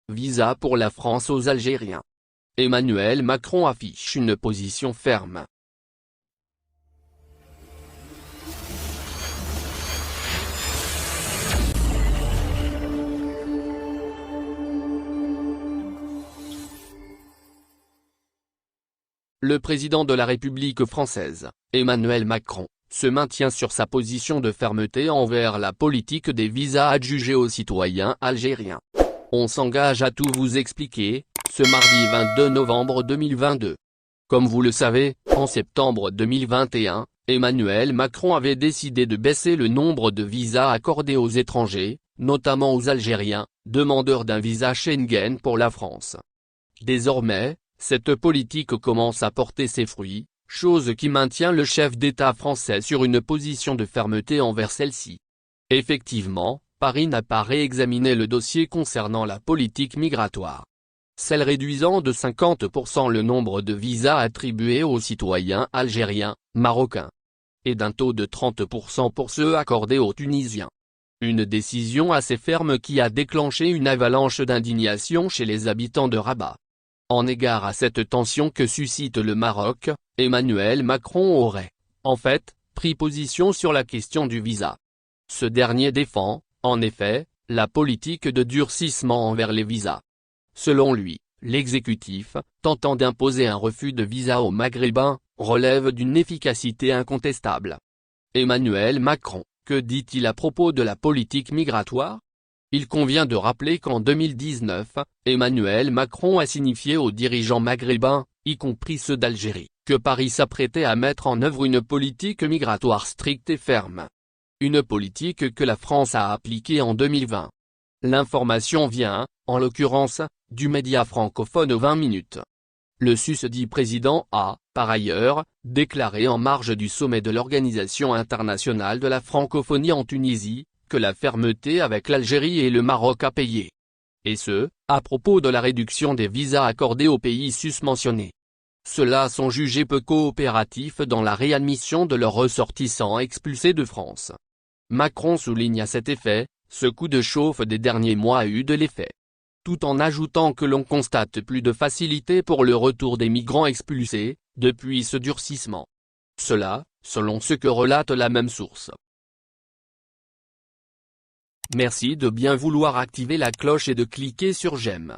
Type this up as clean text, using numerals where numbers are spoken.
Visa pour la France aux Algériens. Emmanuel Macron affiche une position ferme. Le président de la République française, Emmanuel Macron, se maintient sur sa position de fermeté envers la politique des visas adjugés aux citoyens algériens. On s'engage à tout vous expliquer, ce mardi 22 novembre 2022. Comme vous le savez, en septembre 2021, Emmanuel Macron avait décidé de baisser le nombre de visas accordés aux étrangers, notamment aux Algériens, demandeurs d'un visa Schengen pour la France. Désormais, cette politique commence à porter ses fruits, chose qui maintient le chef d'État français sur une position de fermeté envers celle-ci. Effectivement, Paris n'a pas réexaminé le dossier concernant la politique migratoire. Celle réduisant de 50% le nombre de visas attribués aux citoyens algériens, marocains, et d'un taux de 30% pour ceux accordés aux Tunisiens. Une décision assez ferme qui a déclenché une avalanche d'indignation chez les habitants de Rabat. En égard à cette tension que suscite le Maroc, Emmanuel Macron aurait, en fait, pris position sur la question du visa. Ce dernier défend, en effet, la politique de durcissement envers les visas. Selon lui, l'exécutif, tentant d'imposer un refus de visa aux Maghrébins, relève d'une efficacité incontestable. Emmanuel Macron, que dit-il à propos de la politique migratoire ? Il convient de rappeler qu'en 2019, Emmanuel Macron a signifié aux dirigeants maghrébins, y compris ceux d'Algérie, que Paris s'apprêtait à mettre en œuvre une politique migratoire stricte et ferme. Une politique que la France a appliquée en 2020. L'information vient, en l'occurrence, du média francophone 20 minutes. Le susdit président a, par ailleurs, déclaré en marge du sommet de l'Organisation internationale de la francophonie en Tunisie, que la fermeté avec l'Algérie et le Maroc a payé. Et ce, à propos de la réduction des visas accordés aux pays susmentionnés. Ceux-là sont jugés peu coopératifs dans la réadmission de leurs ressortissants expulsés de France. Macron souligne à cet effet, ce coup de chauffe des derniers mois a eu de l'effet. Tout en ajoutant que l'on constate plus de facilité pour le retour des migrants expulsés, depuis ce durcissement. Cela, selon ce que relate la même source. Merci de bien vouloir activer la cloche et de cliquer sur j'aime.